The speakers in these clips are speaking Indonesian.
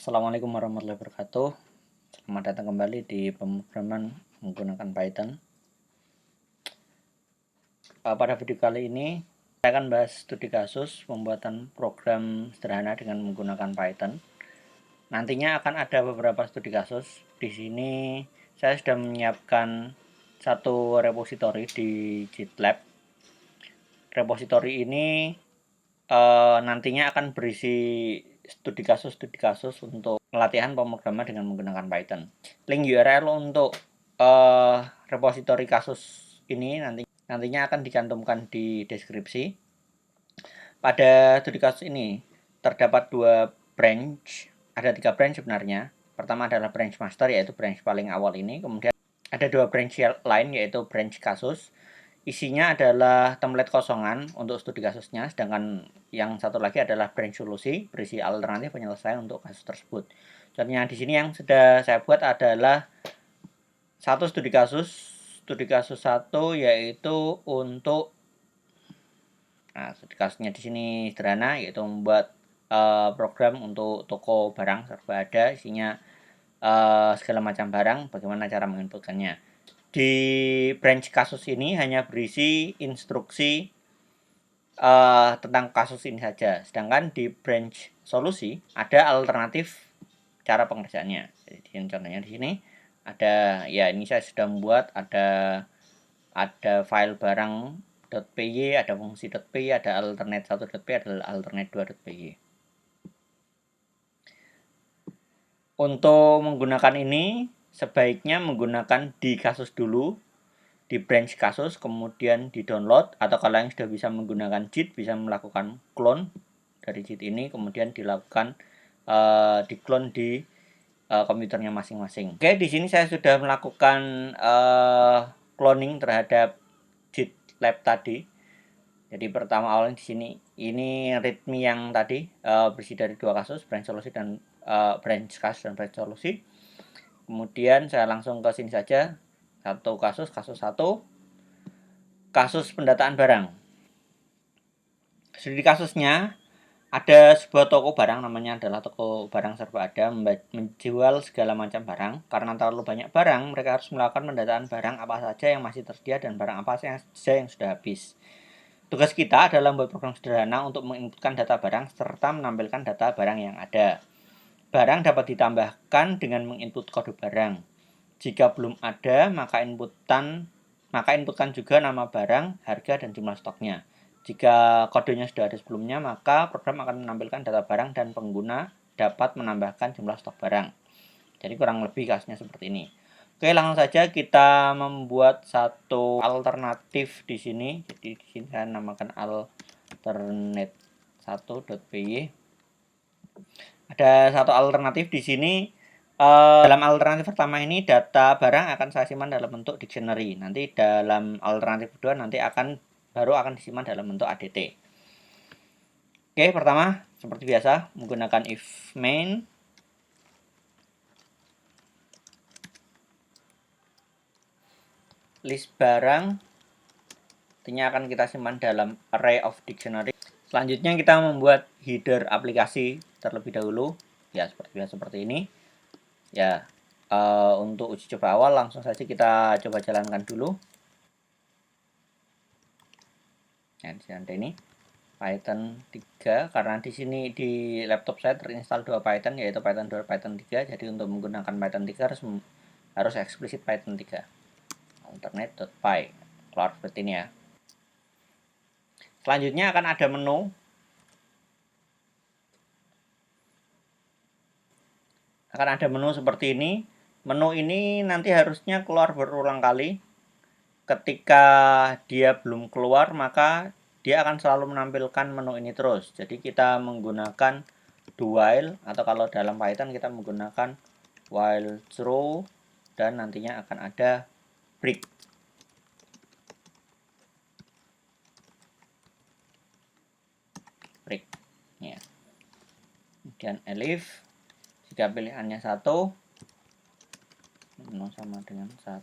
Assalamualaikum warahmatullahi wabarakatuh. Selamat datang kembali di pemrograman menggunakan Python. Pada video kali ini saya akan bahas studi kasus pembuatan program sederhana dengan menggunakan Python. Nantinya akan ada beberapa studi kasus. Di sini saya sudah menyiapkan satu repositori di GitLab. Repositori ini nantinya akan berisi studi kasus untuk pelatihan pemrograman dengan menggunakan Python. Link URL untuk repositori kasus ini nantinya akan dicantumkan di deskripsi. Pada studi kasus ini terdapat dua branch, ada 3 branch sebenarnya. Pertama adalah branch master, yaitu branch paling awal ini. Kemudian ada 2 branch lain, yaitu branch kasus. Isinya adalah template kosongan untuk studi kasusnya, sedangkan yang satu lagi adalah branch solusi, berisi alternatif penyelesaian untuk kasus tersebut. Contohnya di sini yang sudah saya buat adalah satu studi kasus 1 yaitu untuk studi kasusnya di sini sederhana, yaitu membuat program untuk toko barang serba ada, isinya segala macam barang, bagaimana cara menginputkannya. Di branch kasus ini hanya berisi instruksi tentang kasus ini saja, sedangkan di branch solusi ada alternatif cara pengerjaannya. Jadi contohnya di sini ada, ya ini saya sudah membuat, ada file barang.py, ada fungsi.py, ada alternate1.py, ada alternate2.py. Untuk menggunakan ini sebaiknya menggunakan di kasus dulu, di branch kasus, kemudian di download, atau kalau yang sudah bisa menggunakan JIT bisa melakukan clone dari JIT ini, kemudian dilakukan di clone di komputernya masing-masing. Oke, di sini saya sudah melakukan cloning terhadap GitLab tadi. Jadi pertama awalnya di sini ini readme yang tadi bersih dari 2 kasus, branch solusi dan branch kasus dan branch solusi. Kemudian saya langsung ke sini saja, satu kasus 1, kasus pendataan barang. Di kasusnya ada sebuah toko barang, namanya adalah toko barang serba ada, menjual segala macam barang. Karena terlalu banyak barang, mereka harus melakukan pendataan barang apa saja yang masih tersedia dan barang apa saja yang sudah habis. Tugas kita adalah membuat program sederhana untuk menginputkan data barang serta menampilkan data barang yang ada. Barang dapat ditambahkan dengan menginput kode barang. Jika belum ada, maka inputkan juga nama barang, harga, dan jumlah stoknya. Jika kodenya sudah ada sebelumnya, maka program akan menampilkan data barang dan pengguna dapat menambahkan jumlah stok barang. Jadi kurang lebih kasusnya seperti ini. Oke, langsung saja kita membuat satu alternatif di sini. Jadi di sini saya namakan alternate1.py. Ada satu alternatif di sini. Dalam alternatif pertama ini data barang akan saya simpan dalam bentuk dictionary. Nanti dalam alternatif kedua baru akan disimpan dalam bentuk ADT. Oke, pertama seperti biasa menggunakan if main. List barang artinya akan kita simpan dalam array of dictionary. Selanjutnya kita membuat header aplikasi terlebih dahulu, ya seperti ini. Ya, untuk uji coba awal langsung saja kita coba jalankan dulu. Nah, di ini Python 3, karena di sini di laptop saya terinstall 2 Python, yaitu Python 2 Python 3. Jadi untuk menggunakan Python 3 harus eksplisit Python 3. alternate.py keluar seperti ini ya. Selanjutnya akan ada menu. Akan ada menu seperti ini. Menu ini nanti harusnya keluar berulang kali. Ketika dia belum keluar, maka dia akan selalu menampilkan menu ini terus. Jadi kita menggunakan do while, atau kalau dalam Python kita menggunakan while true, dan nantinya akan ada break. Ya. Kemudian elif, jika pilihannya 1, sama dengan 1.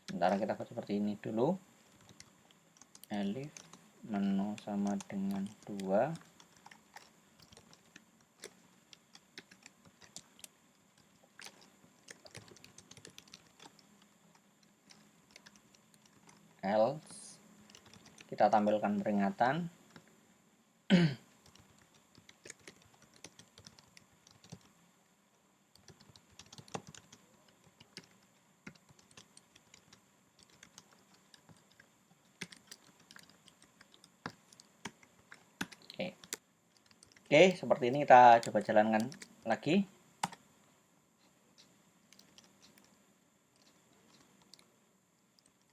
Sementara kita buat seperti ini dulu. elif menu sama dengan 2, else kita tampilkan peringatan. Oke, seperti ini kita coba jalankan lagi.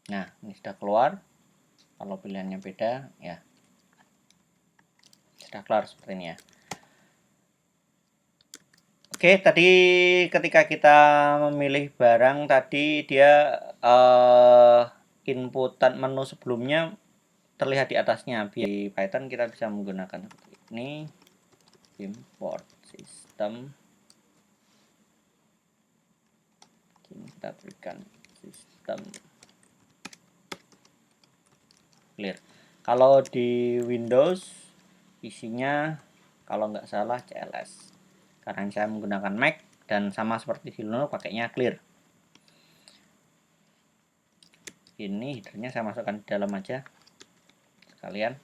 Nah, ini sudah keluar. Kalau pilihannya beda, ya sudah keluar seperti ini ya. Oke, tadi ketika kita memilih barang tadi dia inputan menu sebelumnya terlihat di atasnya. Di Python kita bisa menggunakan seperti ini, import system. Kita berikan sistem clear. Kalau di Windows isinya kalau nggak salah CLS. Karena saya menggunakan Mac dan sama seperti di Linux pakainya clear. Ini headernya saya masukkan di dalam aja sekalian.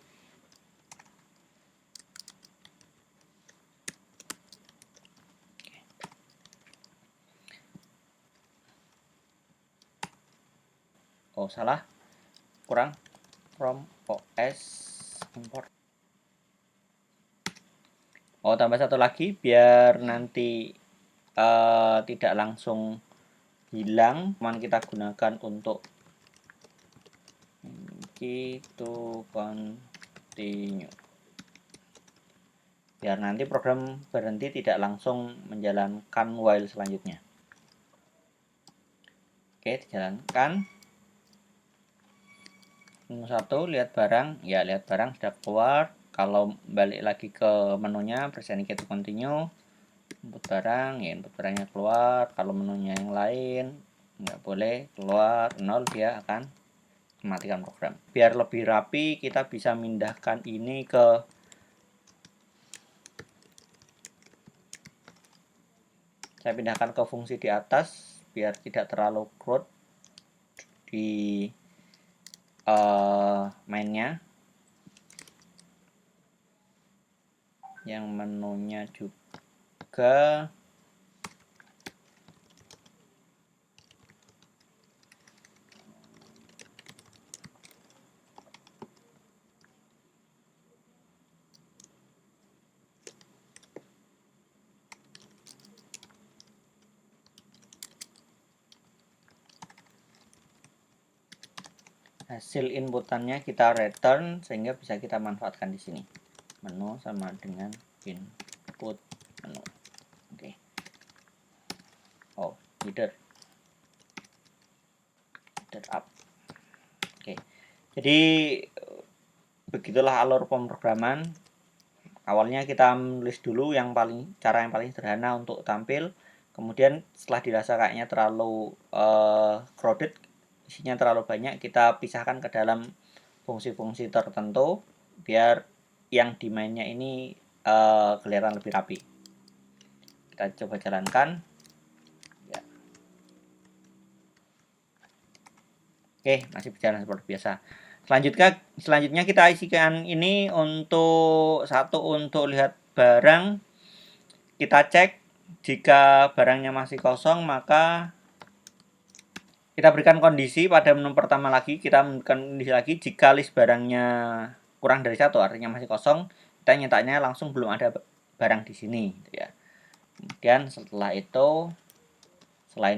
Oh salah, kurang, from OS import. Oh tambah satu lagi biar nanti tidak langsung hilang, cuman kita gunakan untuk to continue, biar nanti program berhenti tidak langsung menjalankan while selanjutnya. Oke, dijalankan. Menu 1, lihat barang. Ya, lihat barang sudah keluar. Kalau balik lagi ke menunya, press any key to continue. Input barang, ya input barangnya keluar. Kalau menunya yang lain, nggak boleh keluar 0, dia akan mematikan program. Biar lebih rapi, kita bisa mindahkan ini ke saya pindahkan ke fungsi di atas biar tidak terlalu crowd di mainnya. Yang menunya juga hasil inputannya kita return sehingga bisa kita manfaatkan di sini. Menu sama dengan input menu. Oke. Oh, header up. Oke. Jadi begitulah alur pemrograman. Awalnya kita menulis dulu cara yang paling sederhana untuk tampil. Kemudian setelah dirasa kayaknya terlalu crowded, isinya terlalu banyak, kita pisahkan ke dalam fungsi-fungsi tertentu biar yang di mainnya ini kelihatan lebih rapi. Kita coba jalankan. Ya. Oke, masih berjalan seperti biasa. Selanjutnya kita isikan ini untuk lihat barang. Kita cek jika barangnya masih kosong, maka kita berikan kondisi pada menu pertama lagi. Kita memberikan kondisi lagi jika list barangnya kurang dari 1, artinya masih kosong, kita nyatanya langsung belum ada barang di sini, gitu ya. Kemudian selain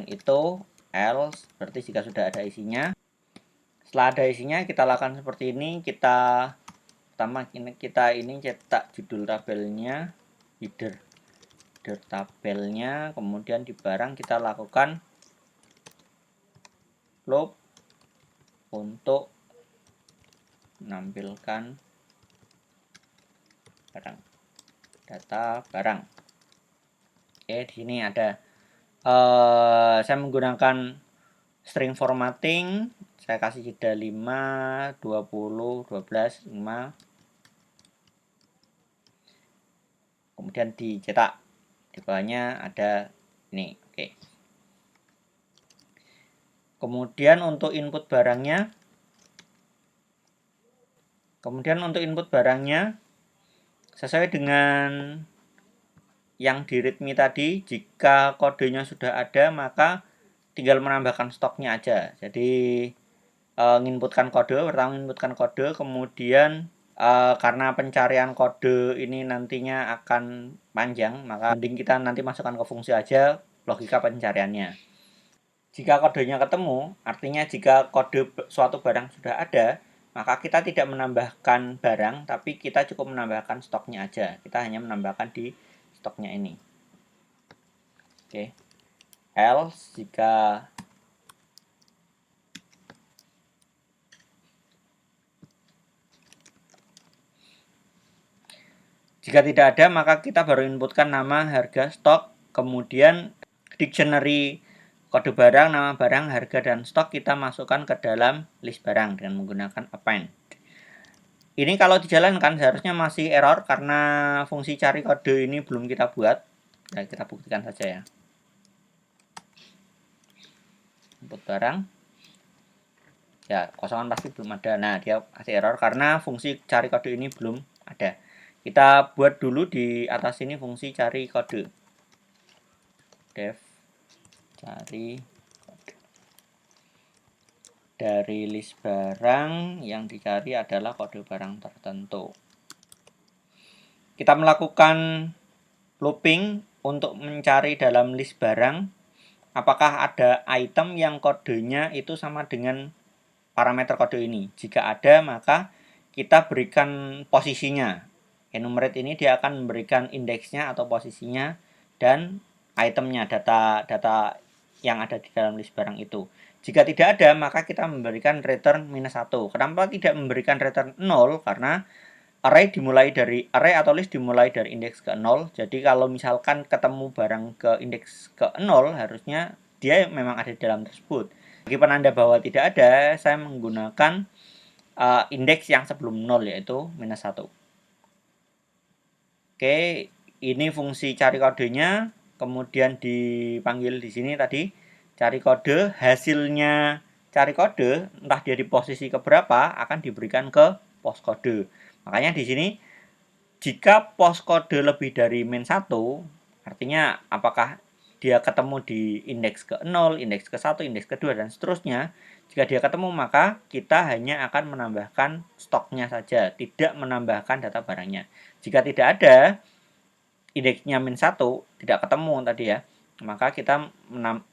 itu else, berarti jika sudah ada isinya. Setelah ada isinya, kita lakukan seperti ini. Pertama kita ini cetak judul tabelnya, header tabelnya, kemudian di barang kita lakukan loop untuk menampilkan barang, data barang. Oke, di sini ada saya menggunakan string formatting saya kasih jeda 5, 20, 12, 5. Kemudian dicetak. Di bawahnya ada ini. Oke. Kemudian untuk input barangnya, sesuai dengan yang di readme tadi, jika kodenya sudah ada maka tinggal menambahkan stoknya aja. Jadi menginputkan kode, pertama menginputkan kode, kemudian karena pencarian kode ini nantinya akan panjang, maka mending kita nanti masukkan ke fungsi aja logika pencariannya. Jika kodenya ketemu, artinya jika kode suatu barang sudah ada, maka kita tidak menambahkan barang, tapi kita cukup menambahkan stoknya aja. Kita hanya menambahkan di stoknya ini. Oke. Else jika tidak ada, maka kita baru inputkan nama, harga, stok, kemudian dictionary kode barang, nama barang, harga, dan stok kita masukkan ke dalam list barang dengan menggunakan append. Ini kalau dijalankan seharusnya masih error karena fungsi cari kode ini belum kita buat. Nah, kita buktikan saja ya. Input barang. Ya, kosongan pasti belum ada. Nah, dia masih error karena fungsi cari kode ini belum ada. Kita buat dulu di atas ini fungsi cari kode. Def cari kode. Dari list barang yang dicari adalah kode barang tertentu. Kita melakukan looping untuk mencari dalam list barang apakah ada item yang kodenya itu sama dengan parameter kode ini. Jika ada, maka kita berikan posisinya. Enumerate ini dia akan memberikan indeksnya atau posisinya dan itemnya, data yang ada di dalam list barang itu. Jika tidak ada, maka kita memberikan return -1. Kenapa tidak memberikan return 0? Karena array atau list dimulai dari indeks ke 0. Jadi kalau misalkan ketemu barang ke indeks ke 0, harusnya dia memang ada di dalam tersebut. Bagi penanda bahwa tidak ada, saya menggunakan indeks yang sebelum 0 yaitu -1. Oke, ini fungsi cari kodenya, kemudian dipanggil di sini tadi cari kode, hasilnya cari kode entah dia di posisi keberapa akan diberikan ke postcode. Makanya di sini jika postcode lebih dari -1, artinya apakah dia ketemu di indeks ke 0, indeks ke 1, indeks ke 2 dan seterusnya. Jika dia ketemu maka kita hanya akan menambahkan stoknya saja, tidak menambahkan data barangnya. Jika tidak ada indeksnya -1, tidak ketemu tadi ya, maka kita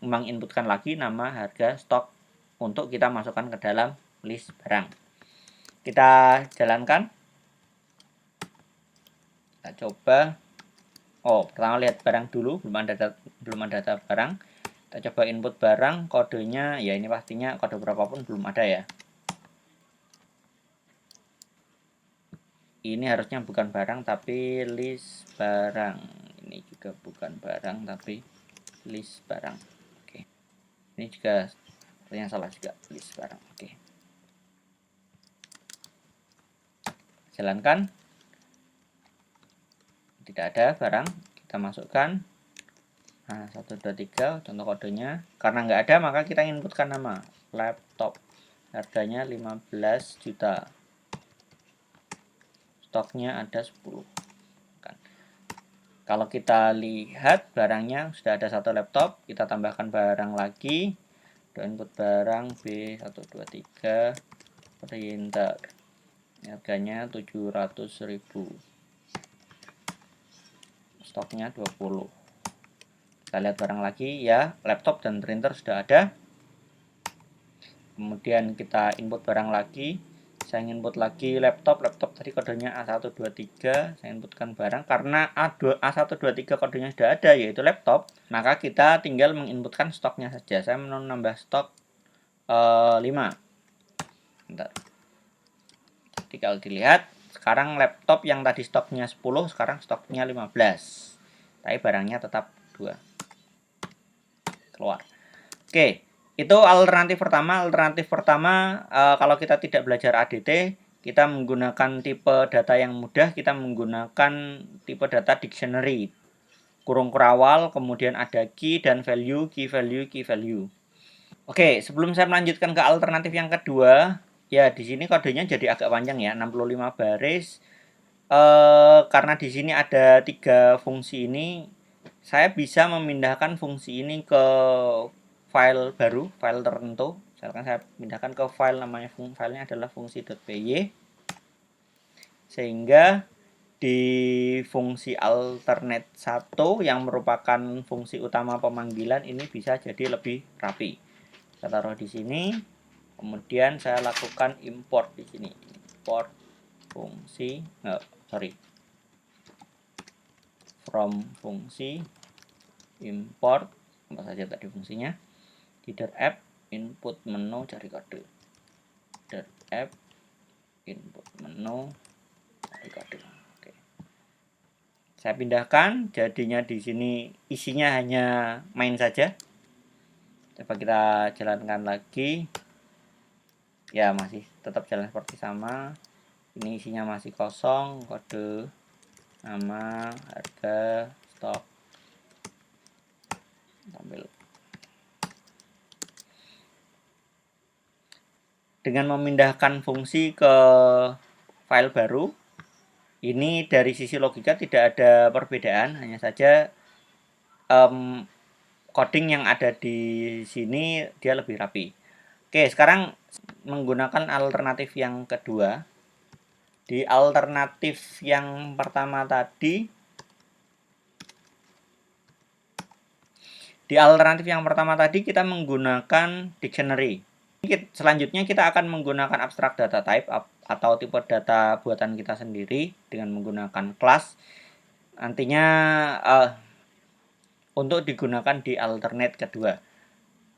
menginputkan lagi nama, harga, stok untuk kita masukkan ke dalam list barang. Kita jalankan. Kita coba. Oh, pertama lihat barang dulu, belum ada data barang. Kita coba input barang, kodenya ya ini pastinya kode berapapun belum ada ya. Ini harusnya bukan barang tapi list barang. Ini juga bukan barang tapi list barang. Oke. Ini juga yang salah juga, list barang. Oke. Jalankan. Tidak ada barang, kita masukkan. Nah, 1, 2, 3 contoh kodenya. Karena nggak ada maka kita inputkan nama laptop. Harganya 15 juta. Stoknya ada 10. Kalau kita lihat barangnya sudah ada 1 laptop, kita tambahkan barang lagi. Input barang B123 printer. Harganya 700.000. Stoknya 20. Kita lihat barang lagi ya, laptop dan printer sudah ada. Kemudian kita input barang lagi. Saya input lagi laptop tadi kodenya A123. Saya inputkan barang karena A123 kodenya sudah ada yaitu laptop, maka kita tinggal menginputkan stoknya saja. Saya menambah stok 5. Bentar. Jadi kalau dilihat sekarang laptop yang tadi stoknya 10 sekarang stoknya 15. Tapi barangnya tetap 2. Keluar. Oke, Itu alternatif pertama. Alternatif pertama, kalau kita tidak belajar ADT, kita menggunakan tipe data yang mudah, kita menggunakan tipe data dictionary. Kurung kurawal, kemudian ada key dan value, key value, key value. Oke, sebelum saya melanjutkan ke alternatif yang kedua, ya di sini kodenya jadi agak panjang ya, 65 baris. Karena di sini ada 3 fungsi ini, saya bisa memindahkan fungsi ini ke file baru, file tertentu. Misalkan saya pindahkan ke file, namanya filenya adalah fungsi.py, sehingga di fungsi alternate 1 yang merupakan fungsi utama pemanggilan ini bisa jadi lebih rapi. Saya taruh di sini, kemudian saya lakukan import di sini, import fungsi, from fungsi import apa saja tadi fungsinya, header app, input menu, cari kode, header app, input menu, cari kode. Oke, saya pindahkan, jadinya di sini isinya hanya main saja. Coba kita jalankan lagi, ya masih tetap jalan seperti sama. Ini isinya masih kosong, kode, nama, harga, stok, tampil. Dengan memindahkan fungsi ke file baru, ini dari sisi logika tidak ada perbedaan, hanya saja coding yang ada di sini dia lebih rapi. Oke, sekarang menggunakan alternatif yang kedua. Di alternatif yang pertama tadi, kita menggunakan dictionary. Selanjutnya kita akan menggunakan abstract data type atau tipe data buatan kita sendiri dengan menggunakan class. Nantinya untuk digunakan di alternate kedua.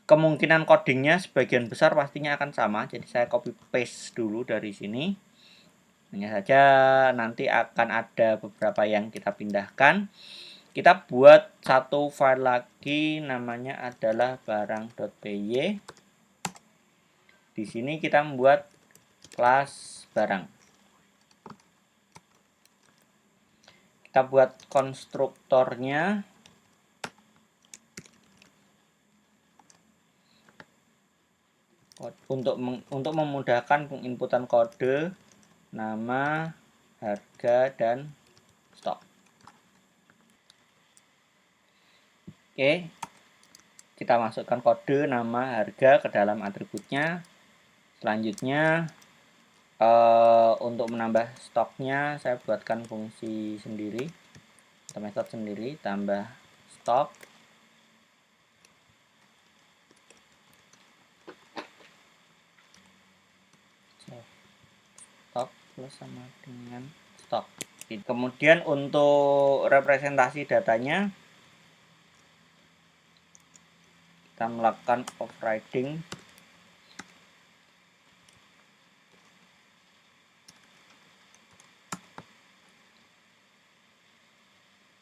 Kemungkinan codingnya sebagian besar pastinya akan sama, jadi saya copy paste dulu dari sini. Hanya saja nanti akan ada beberapa yang kita pindahkan. Kita buat satu file lagi, namanya adalah barang.py. Di sini kita membuat kelas barang. Kita buat konstruktornya. Untuk memudahkan penginputan kode, nama, harga, dan stok. Oke, kita masukkan kode, nama, harga ke dalam atributnya. Selanjutnya untuk menambah stoknya saya buatkan fungsi sendiri atau metode sendiri, tambah stok. Stok plus sama dengan stok. Kemudian untuk representasi datanya kita melakukan overriding.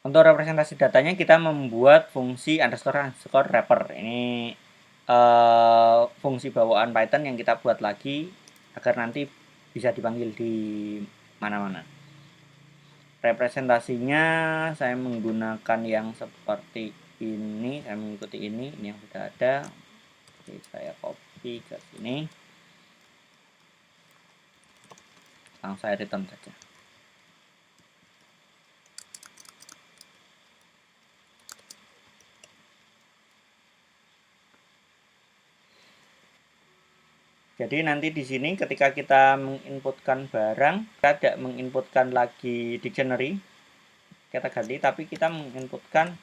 Untuk representasi datanya kita membuat fungsi underscore wrapper. Ini fungsi bawaan Python yang kita buat lagi agar nanti bisa dipanggil di mana-mana. Representasinya saya menggunakan yang seperti ini, saya mengikuti ini yang sudah ada. Jadi saya copy ke sini, langsung saya return saja. Jadi nanti di sini ketika kita menginputkan barang, kita tidak menginputkan lagi dictionary, kita ganti, tapi kita menginputkan,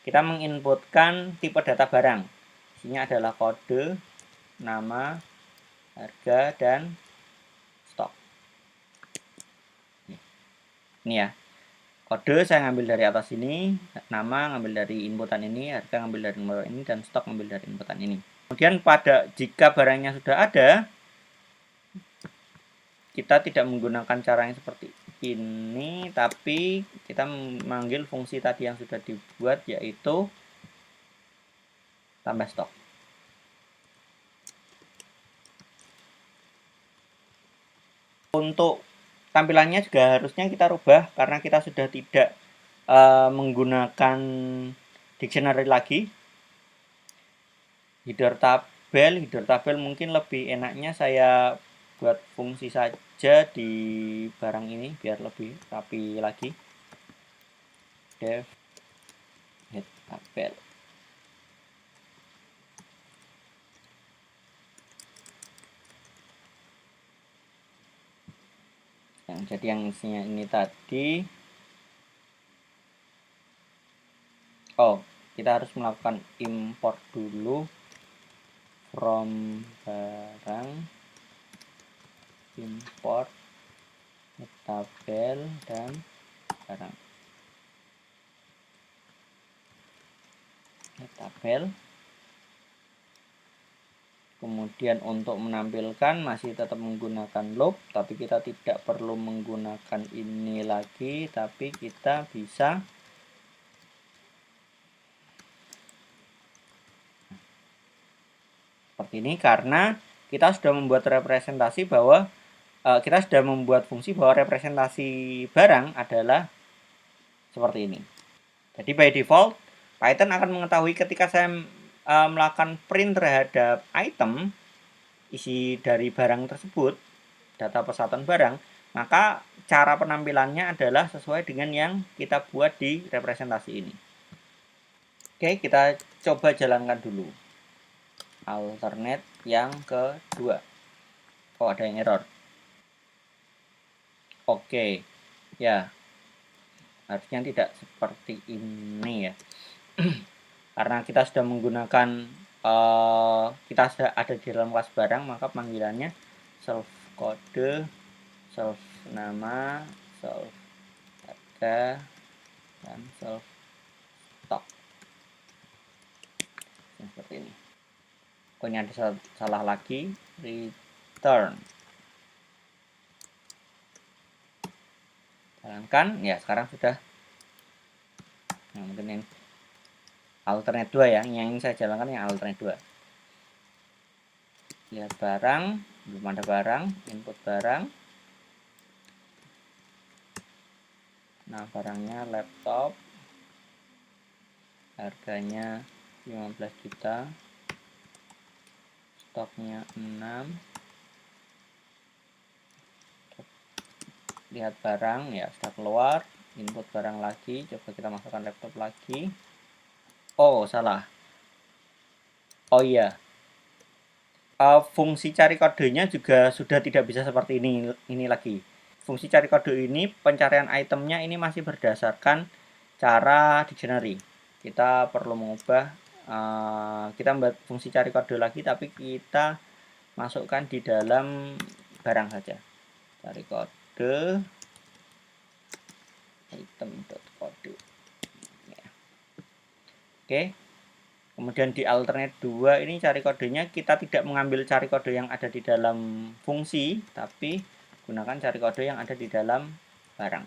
kita menginputkan tipe data barang. Isinya adalah kode, nama, harga, dan stok. Ini ya, kode saya ngambil dari atas ini, nama ngambil dari inputan ini, harga ngambil dari inputan ini, dan stok ngambil dari inputan ini. Kemudian jika barangnya sudah ada, kita tidak menggunakan cara yang seperti ini, tapi kita memanggil fungsi tadi yang sudah dibuat, yaitu tambah stok. Untuk tampilannya juga harusnya kita rubah karena kita sudah tidak menggunakan dictionary lagi. Header tabel mungkin lebih enaknya saya buat fungsi saja di barang ini biar lebih rapi lagi. Dev head tabel. Jadi yang isinya ini tadi. Kita harus melakukan import dulu from barang, import tabel dan barang. Tabel. Kemudian untuk menampilkan masih tetap menggunakan loop, tapi kita tidak perlu menggunakan ini lagi, tapi kita bisa seperti ini karena kita sudah membuat representasi bahwa kita sudah membuat fungsi bahwa representasi barang adalah seperti ini. Jadi by default Python akan mengetahui ketika saya melakukan print terhadap item isi dari barang tersebut, data persatuan barang, maka cara penampilannya adalah sesuai dengan yang kita buat di representasi ini. Oke, kita coba jalankan dulu alternate yang kedua. Ada yang error. Oke, ya harusnya tidak seperti ini ya. Karena kita sudah menggunakan kita sudah ada di dalam kelas barang, maka panggilannya self kode, self nama, self harga, dan self stock. Seperti ini. Pokoknya ada salah lagi, return. Jalankan, ya sekarang sudah. Nah, mungkin ini alternate 2 ya, yang ini saya jalankan yang alternate 2. Lihat barang, belum ada barang, input barang. Nah, barangnya laptop, harganya 15 juta, stoknya 6. Lihat barang, ya sudah keluar, input barang lagi, coba kita masukkan laptop lagi. Salah. Iya. Fungsi cari kodenya juga sudah tidak bisa seperti ini lagi. Fungsi cari kode ini pencarian itemnya ini masih berdasarkan cara dictionary. Kita perlu mengubah, kita membuat fungsi cari kode lagi, tapi kita masukkan di dalam barang saja. Cari kode item.kode. Ya. Oke. Kemudian di alternate 2 ini cari kodenya kita tidak mengambil cari kode yang ada di dalam fungsi, tapi gunakan cari kode yang ada di dalam barang.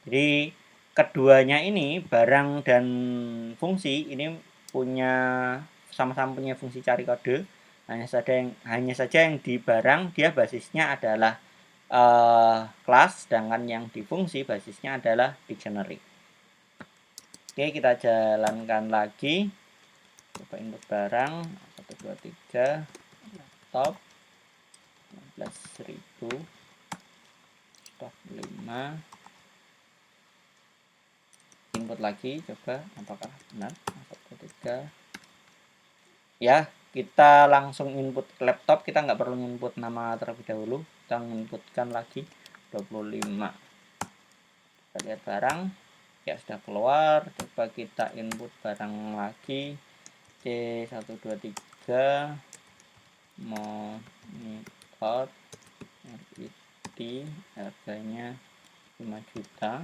Jadi keduanya ini, barang dan fungsi, ini sama-sama punya fungsi cari kode. Hanya saja yang di barang dia basisnya adalah kelas, sedangkan yang di fungsi basisnya adalah dictionary. Oke, kita jalankan lagi. Coba input barang 1 2 3 laptop 16.000, stok 5. Input lagi, coba apakah benar 1 2 3. Ya, kita langsung input laptop, kita nggak perlu input nama terlebih dahulu. Kita inputkan lagi 25. Kita lihat barang, ya sudah keluar. Coba kita input barang lagi, C1 2 3 monitor RIT, harganya 5 juta,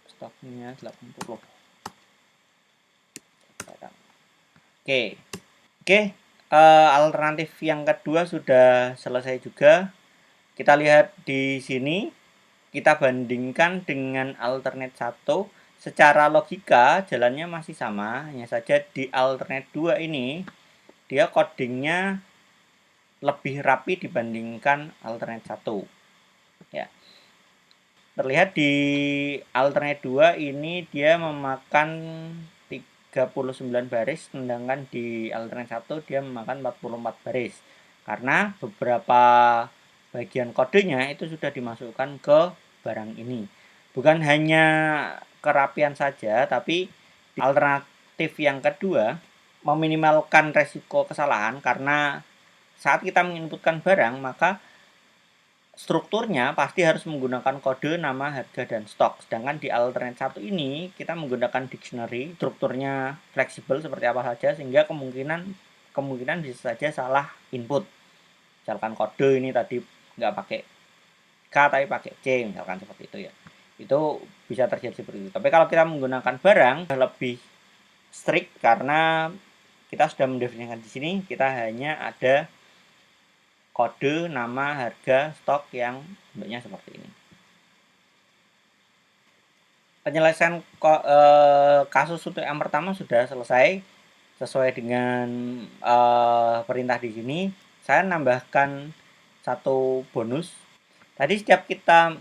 stoknya 80. Oke, alternatif yang kedua sudah selesai juga. Kita lihat di sini, kita bandingkan dengan alternate 1. secara logika jalannya masih sama, hanya saja di alternate 2 ini dia codingnya lebih rapi dibandingkan alternate 1 ya. Terlihat di alternate 2 ini dia memakan 39 baris, sedangkan di alternate 1 dia memakan 44 baris. Karena beberapa bagian kodenya itu sudah dimasukkan ke barang ini. Bukan hanya kerapian saja, tapi alternatif yang kedua meminimalkan resiko kesalahan karena saat kita menginputkan barang, maka strukturnya pasti harus menggunakan kode, nama, harga, dan stok. Sedangkan di alternate 1 ini kita menggunakan dictionary, strukturnya fleksibel seperti apa saja, sehingga kemungkinan bisa saja salah input. Misalkan kode ini tadi nggak pakai K tapi pakai C, misalkan seperti itu ya. Itu bisa terjadi seperti itu. Tapi kalau kita menggunakan barang lebih strict karena kita sudah mendefinisikan di sini, kita hanya ada kode, nama, harga, stok yang bentuknya seperti ini. Penyelesaian kasus untuk yang pertama sudah selesai sesuai dengan perintah di sini. Saya nambahkan satu bonus. Tadi setiap kita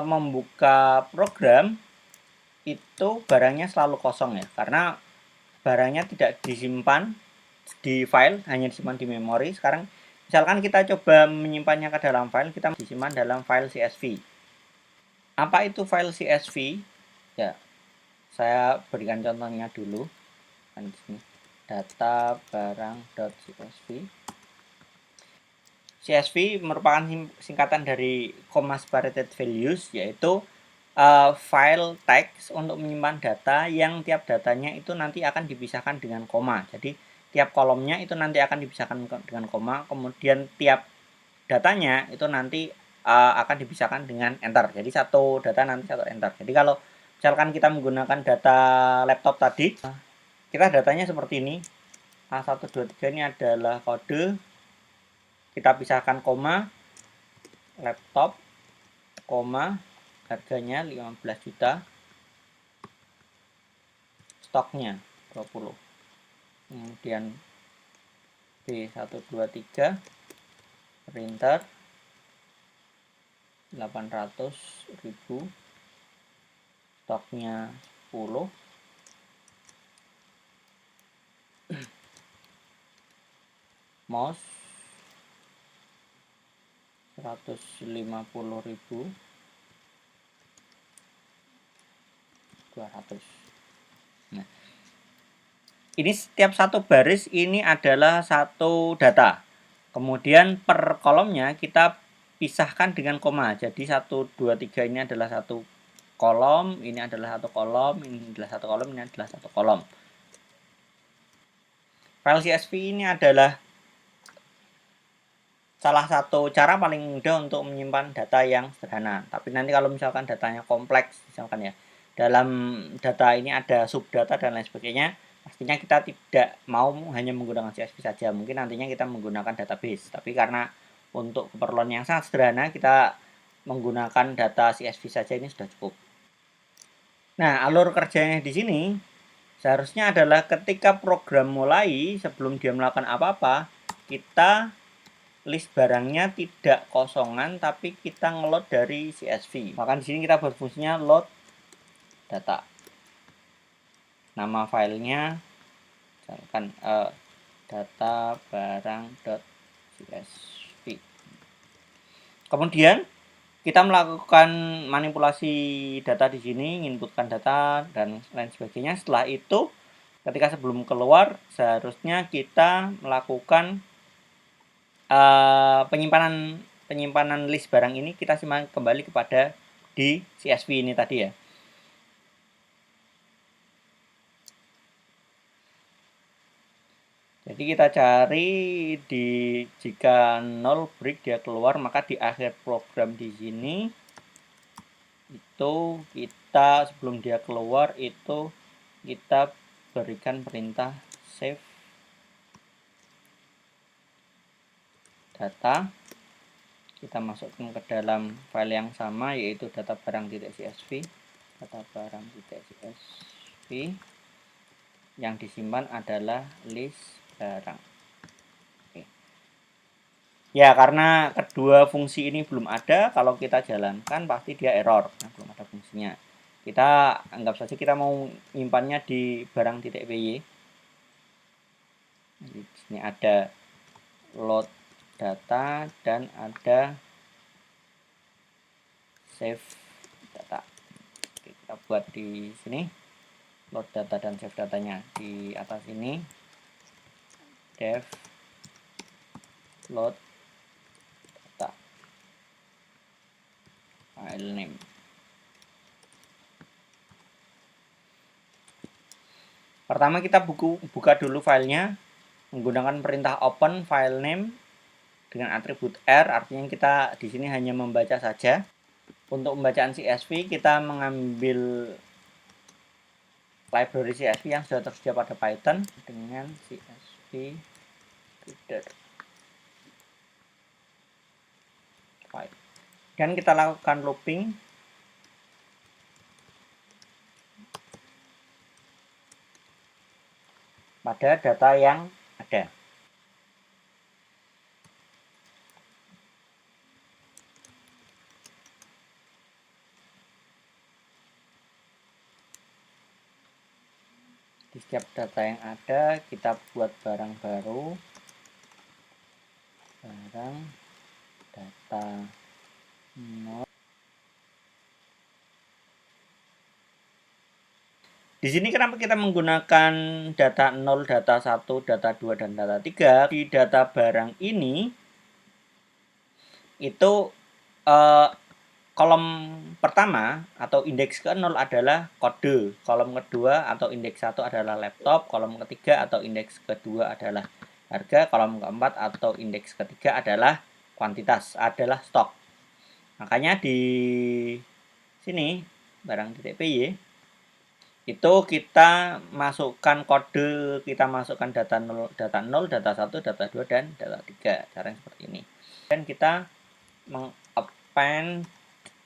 membuka program itu barangnya selalu kosong ya, karena barangnya tidak disimpan di file, hanya disimpan di memori. Sekarang misalkan kita coba menyimpannya ke dalam file, kita disimpan dalam file CSV. Apa itu file CSV? Ya, saya berikan contohnya dulu. Kan di sini data barang.csv. CSV merupakan singkatan dari comma separated values, yaitu file teks untuk menyimpan data yang tiap datanya itu nanti akan dipisahkan dengan koma. Jadi tiap kolomnya itu nanti akan dipisahkan dengan koma, kemudian tiap datanya itu nanti akan dipisahkan dengan enter. Jadi satu data nanti satu enter. Jadi kalau misalkan kita menggunakan data laptop tadi, kita datanya seperti ini. A123 ini adalah kode, kita pisahkan koma, laptop, koma, harganya 15 juta, stoknya 20. Kemudian B123, printer 800.000, stoknya 10. Mouse 150.000, 200. Nah, ini setiap satu baris ini adalah satu data. Kemudian per kolomnya kita pisahkan dengan koma. Jadi 1, 2, 3 ini adalah satu kolom, ini adalah satu kolom, ini adalah satu kolom, ini adalah satu kolom. File CSV ini adalah salah satu cara paling mudah untuk menyimpan data yang sederhana. Tapi nanti kalau misalkan datanya kompleks, misalkan ya, dalam data ini ada subdata dan lain sebagainya, pastinya kita tidak mau hanya menggunakan CSV saja. Mungkin nantinya kita menggunakan database. Tapi karena untuk keperluan yang sangat sederhana, kita menggunakan data CSV saja ini sudah cukup. Nah, alur kerjanya di sini seharusnya adalah ketika program mulai, sebelum dia melakukan apa-apa, kita list barangnya tidak kosongan, tapi kita ngeload dari CSV. Maka di sini kita berfungsinya load data. Nama filenya misalkan data barang.csv. Kemudian kita melakukan manipulasi data di sini, inputkan data dan lain sebagainya. Setelah itu, ketika sebelum keluar, seharusnya kita melakukan penyimpanan list barang ini, kita simpan kembali kepada di CSV ini tadi ya. Jadi kita cari jika 0 break dia keluar, maka di akhir program di sini itu kita sebelum dia keluar itu kita berikan perintah save data. Kita masukkan ke dalam file yang sama, yaitu data barang.csv. data barang .csv, yang disimpan adalah list barang. Oke. Ya, karena kedua fungsi ini belum ada, kalau kita jalankan pasti dia error, nah, belum ada fungsinya. Kita anggap saja kita mau nyimpannya di barang.py. Di sini ada load data dan ada save data. Oke, kita buat di sini load data dan save datanya di atas ini, dev load data file name. Pertama kita buka dulu filenya menggunakan perintah open file name dengan atribut R, artinya kita di sini hanya membaca saja. Untuk pembacaan CSV kita mengambil library CSV yang sudah tersedia pada Python dengan CSV reader file. Dan kita lakukan looping pada data yang ada. Di setiap data yang ada kita buat barang baru, barang data 0. Di sini kenapa kita menggunakan data 0, data 1, data 2, dan data 3? Di data barang ini itu kolom pertama atau indeks ke-0 adalah kode, kolom kedua atau indeks 1 adalah laptop, kolom ketiga atau indeks kedua adalah harga, kolom keempat atau indeks ketiga adalah kuantitas, adalah stok. Makanya di sini barang.py itu kita masukkan kode, kita masukkan data 0, data 0, data 1, data 2, dan data 3. Caranya seperti ini. Dan kita mengappend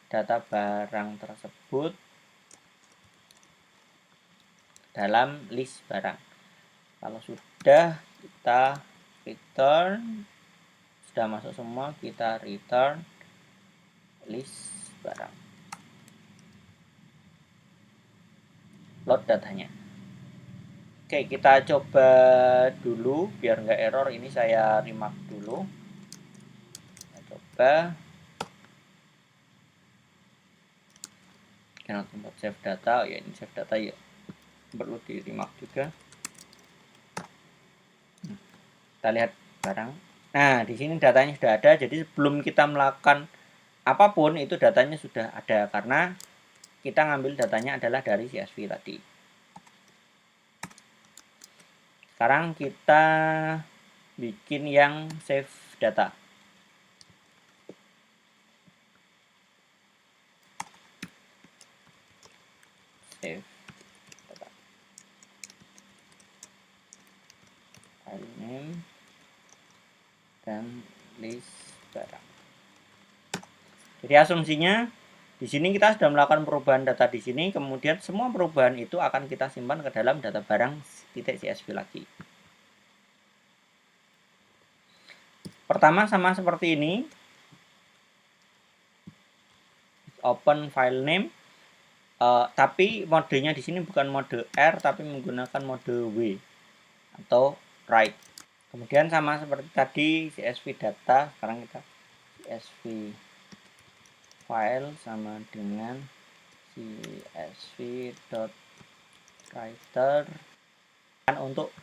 data barang tersebut dalam list barang. Kalau sudah kita return, sudah masuk semua, kita return list barang, load datanya. Oke, kita coba dulu biar nggak error. Ini saya remark dulu, kita coba. Cannot import save data. Ya, ini save data ya, perlu di remark juga. Kita lihat barang. Nah, di sini datanya sudah ada. Jadi sebelum kita melakukan apapun itu datanya sudah ada karena kita ngambil datanya adalah dari CSV tadi. Sekarang kita bikin yang save data. Save data. File name dan list barang. Jadi asumsinya di sini kita sudah melakukan perubahan data di sini, kemudian semua perubahan itu akan kita simpan ke dalam data barang .csv lagi. Pertama sama seperti ini, open file name, tapi modenya di sini bukan mode R tapi menggunakan mode W atau write. Kemudian sama seperti tadi CSV data, sekarang kita CSV file sama dengan csv.writer. Dan untuk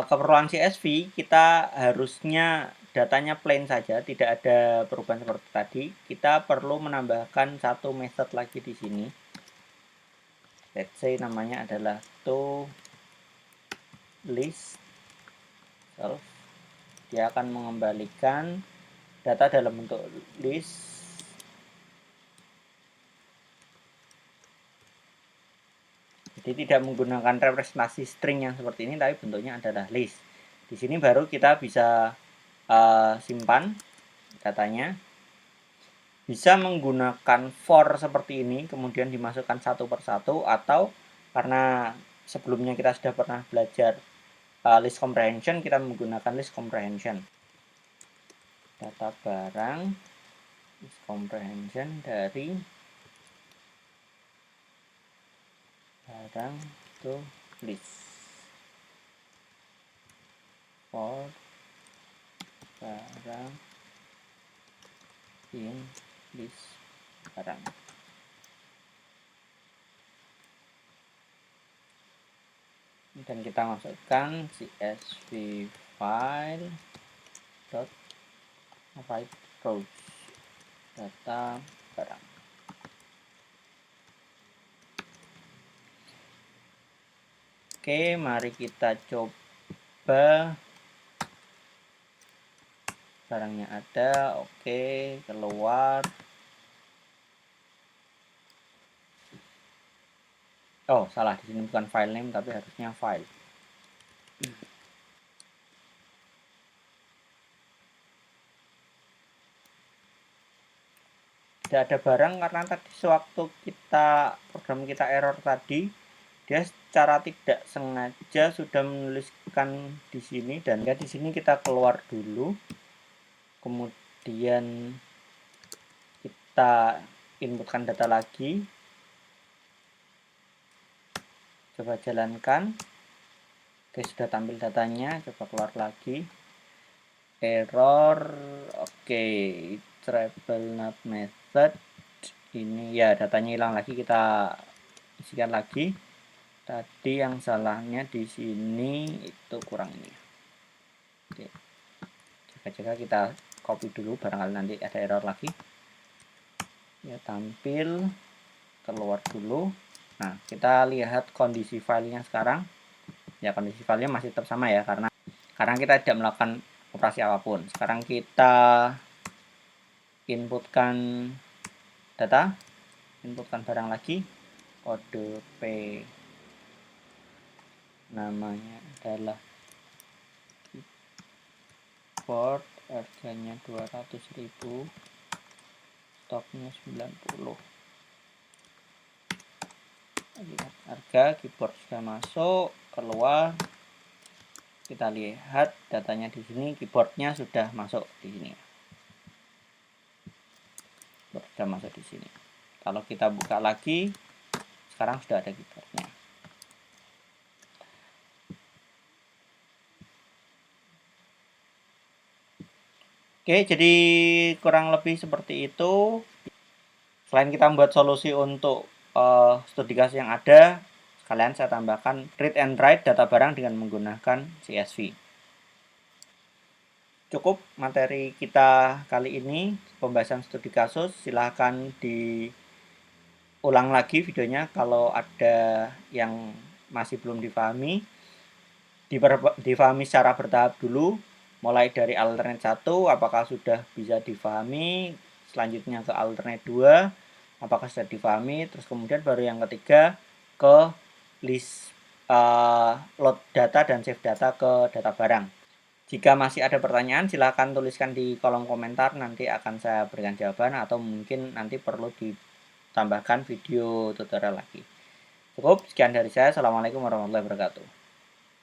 keperluan CSV kita harusnya datanya plain saja, tidak ada perubahan seperti tadi. Kita perlu menambahkan satu method lagi di sini. Let's say namanya adalah to list self. Dia akan mengembalikan data dalam bentuk list. Jadi tidak menggunakan representasi string yang seperti ini, tapi bentuknya adalah list. Di sini baru kita bisa simpan datanya. Bisa menggunakan for seperti ini, kemudian dimasukkan satu persatu, atau karena sebelumnya kita sudah pernah belajar list comprehension, kita menggunakan list comprehension. Data barang, list comprehension dari barang to list. For barang in list barang. Dan kita masukkan csv file dot write rows data barang. Oke, mari kita coba. Barangnya ada, oke, keluar. Oh, salah, di sini bukan file name tapi harusnya file. Tidak ada barang karena tadi sewaktu program kita error tadi, dia secara tidak sengaja sudah menuliskan di sini, dan di sini kita keluar dulu. Kemudian kita inputkan data lagi. Coba jalankan. Oke, sudah tampil datanya. Coba keluar lagi. Error. Oke, travel not method. Ini ya datanya hilang lagi, kita isikan lagi. Tadi yang salahnya di sini itu kurang ini. Oke. Jaga-jaga kita copy dulu, barangkali nanti ada error lagi. Ya, tampil, keluar dulu. Nah, kita lihat kondisi filenya sekarang. Ya, kondisi filenya masih tetap sama ya, karena kita tidak melakukan operasi apapun. Sekarang kita inputkan data, inputkan barang lagi, kode P namanya adalah keyboard, harganya 200.000, stoknya 90. Lihat harga, keyboard sudah masuk, keluar. Kita lihat datanya di sini, keyboardnya sudah masuk di sini. Keyboard sudah masuk di sini. Kalau kita buka lagi, sekarang sudah ada keyboardnya. Oke, jadi kurang lebih seperti itu. Selain kita membuat solusi untuk studi kasus yang ada, sekalian saya tambahkan read and write data barang dengan menggunakan CSV. Cukup materi kita kali ini, pembahasan studi kasus. Silahkan diulang lagi videonya kalau ada yang masih belum difahami. Difahami secara bertahap dulu, mulai dari alternate 1 apakah sudah bisa difahami, selanjutnya ke alternate 2 apakah sudah difahami, terus kemudian baru yang ketiga ke list load data dan save data ke data barang. Jika masih ada pertanyaan, silahkan tuliskan di kolom komentar, nanti akan saya berikan jawaban, atau mungkin nanti perlu ditambahkan video tutorial lagi. Cukup, sekian dari saya. Assalamualaikum warahmatullahi wabarakatuh.